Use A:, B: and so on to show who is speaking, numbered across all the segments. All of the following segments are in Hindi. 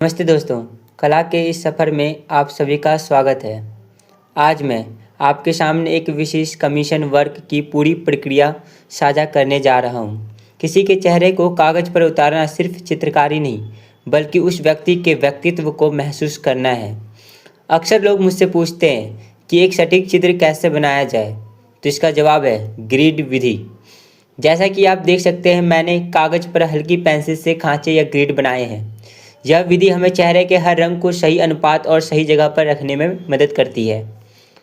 A: नमस्ते दोस्तों, कला के इस सफ़र में आप सभी का स्वागत है। आज मैं आपके सामने एक विशेष कमीशन वर्क की पूरी प्रक्रिया साझा करने जा रहा हूँ। किसी के चेहरे को कागज़ पर उतारना सिर्फ चित्रकारी नहीं, बल्कि उस व्यक्ति के व्यक्तित्व को महसूस करना है। अक्सर लोग मुझसे पूछते हैं कि एक सटीक चित्र कैसे बनाया जाए, तो इसका जवाब है ग्रिड विधि। जैसा कि आप देख सकते हैं, मैंने कागज़ पर हल्की पेंसिल से खांचे या ग्रिड बनाए हैं। यह विधि हमें चेहरे के हर रंग को सही अनुपात और सही जगह पर रखने में मदद करती है।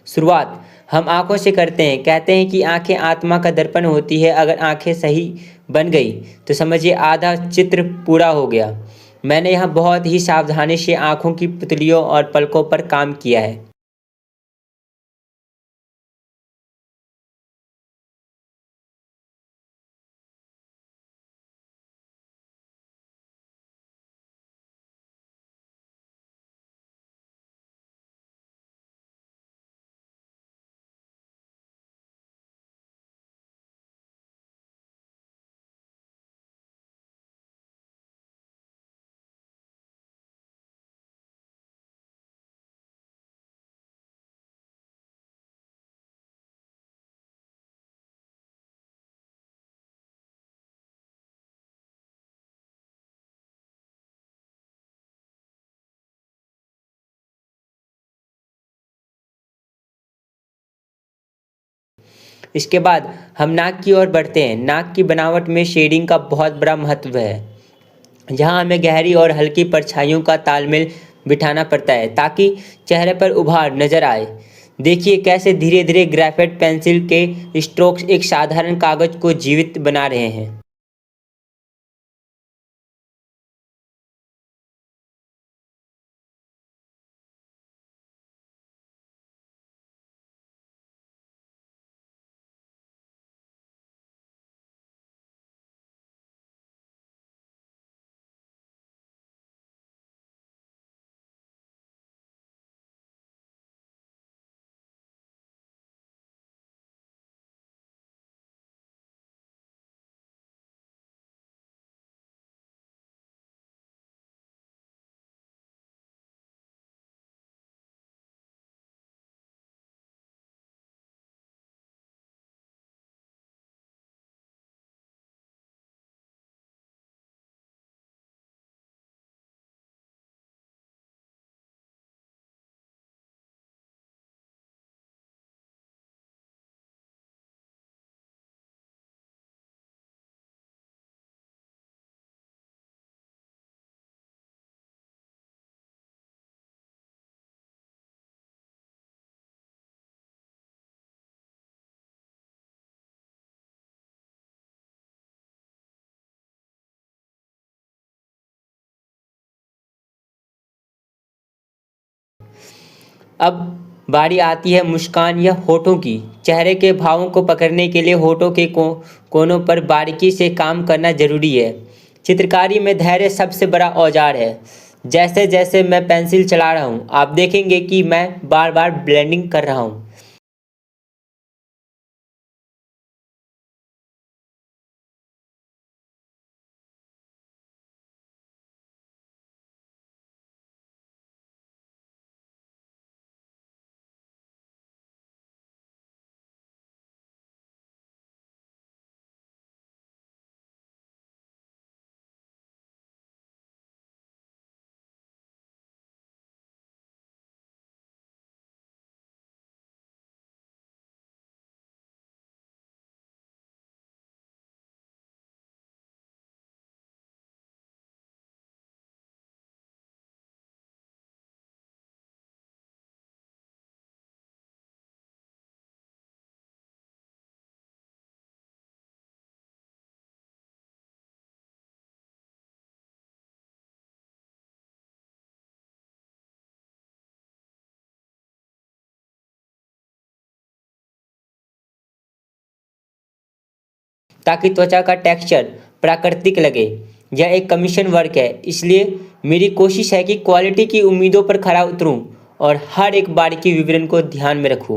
A: शुरुआत हम आँखों से करते हैं। कहते हैं कि आँखें आत्मा का दर्पण होती है। अगर आँखें सही बन गई तो समझिए आधा चित्र पूरा हो गया। मैंने यहाँ बहुत ही सावधानी से आँखों की पुतलियों और पलकों पर काम किया है। इसके बाद हम नाक की ओर बढ़ते हैं। नाक की बनावट में शेडिंग का बहुत बड़ा महत्व है। यहाँ हमें गहरी और हल्की परछाइयों का तालमेल बिठाना पड़ता है ताकि चेहरे पर उभार नजर आए। देखिए कैसे धीरे धीरे ग्रेफाइट पेंसिल के स्ट्रोक्स एक साधारण कागज को जीवित बना रहे हैं। अब बारी आती है मुस्कान या होठों की। चेहरे के भावों को पकड़ने के लिए होठों के कोनों पर बारीकी से काम करना जरूरी है। चित्रकारी में धैर्य सबसे बड़ा औजार है। जैसे जैसे मैं पेंसिल चला रहा हूँ, आप देखेंगे कि मैं बार बार ब्लेंडिंग कर रहा हूँ। ताकि त्वचा का टेक्सचर प्राकृतिक लगे। यह एक कमीशन वर्क है, इसलिए मेरी कोशिश है कि क्वालिटी की उम्मीदों पर खरा उतरूं और हर एक बारीकी विवरण को ध्यान में रखूं।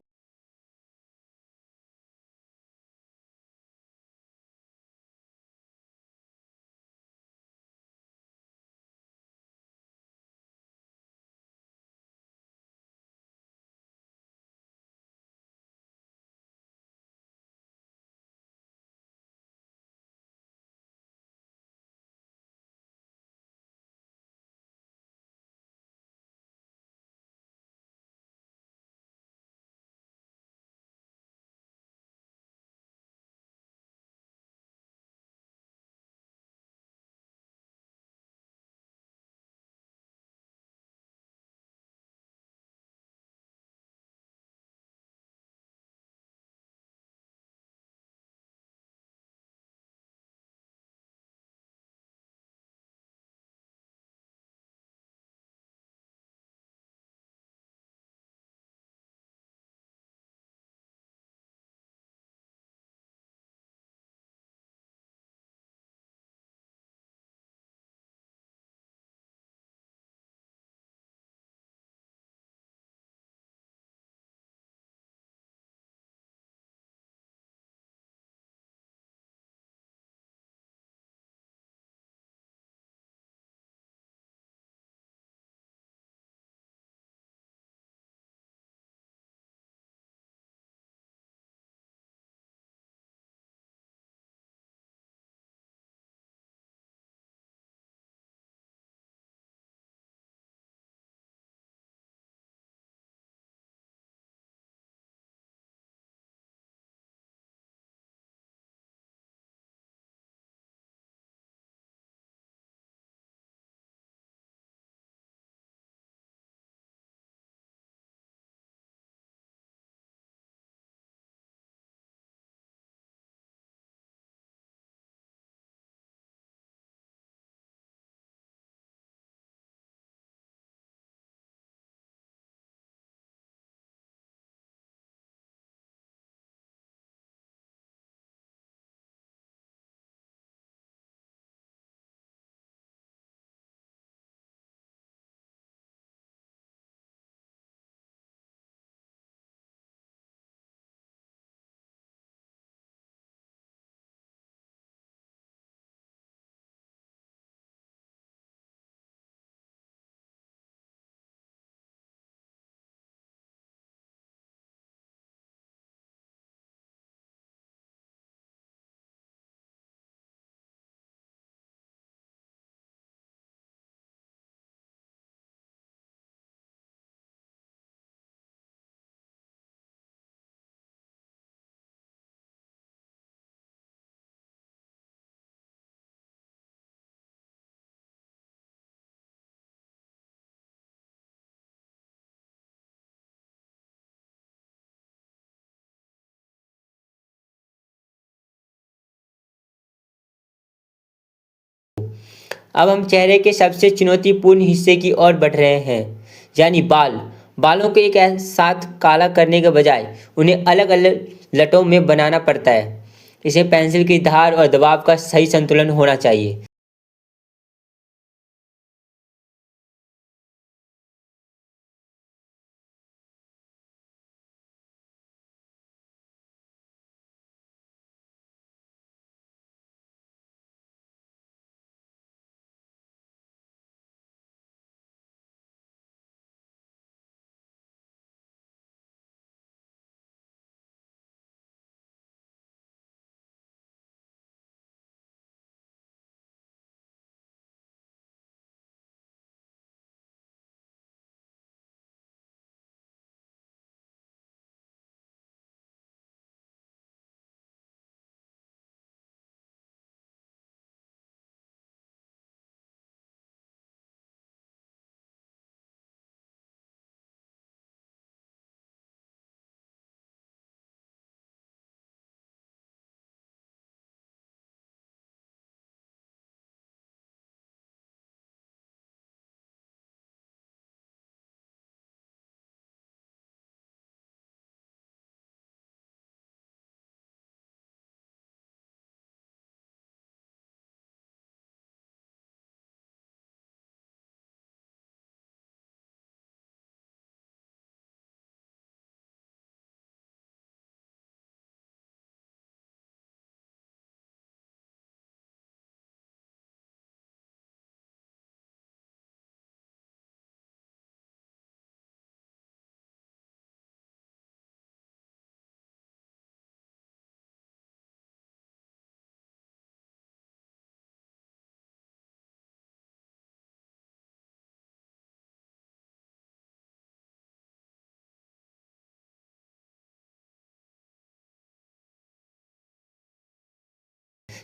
A: अब हम चेहरे के सबसे चुनौतीपूर्ण हिस्से की ओर बढ़ रहे हैं, यानी बाल। बालों को एक साथ काला करने के बजाय उन्हें अलग अलग लटों में बनाना पड़ता है। इसे पेंसिल की धार और दबाव का सही संतुलन होना चाहिए।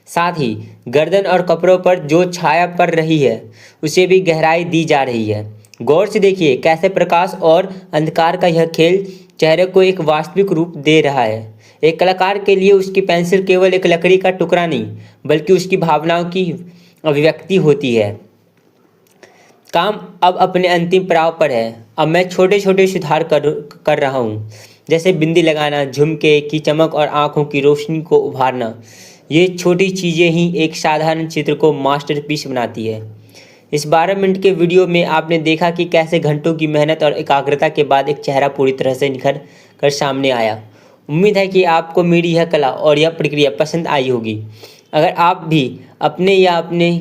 A: साथ ही गर्दन और कपड़ों पर जो छाया पड़ रही है उसे भी गहराई दी जा रही है। गौर से देखिए कैसे प्रकाश और अंधकार का यह खेल चेहरे को एक वास्तविक रूप दे रहा है। एक कलाकार के लिए उसकी पेंसिल केवल एक लकड़ी का टुकड़ा नहीं, बल्कि उसकी भावनाओं की अभिव्यक्ति होती है। काम अब अपने अंतिम पड़ाव पर है। अब मैं छोटे छोटे सुधार कर रहा हूँ, जैसे बिंदी लगाना, झुमके की चमक और आँखों की रोशनी को उभारना। ये छोटी चीज़ें ही एक साधारण चित्र को मास्टरपीस बनाती है। इस 12 मिनट के वीडियो में आपने देखा कि कैसे घंटों की मेहनत और एकाग्रता के बाद एक चेहरा पूरी तरह से निखर कर सामने आया। उम्मीद है कि आपको मेरी यह कला और यह प्रक्रिया पसंद आई होगी। अगर आप भी अपने या अपने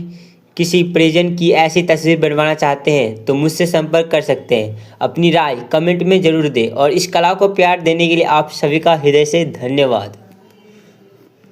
A: किसी परिजन की ऐसी तस्वीर बनवाना चाहते हैं तो मुझसे संपर्क कर सकते हैं। अपनी राय कमेंट में ज़रूर दें और इस कला को प्यार देने के लिए आप सभी का हृदय से धन्यवाद।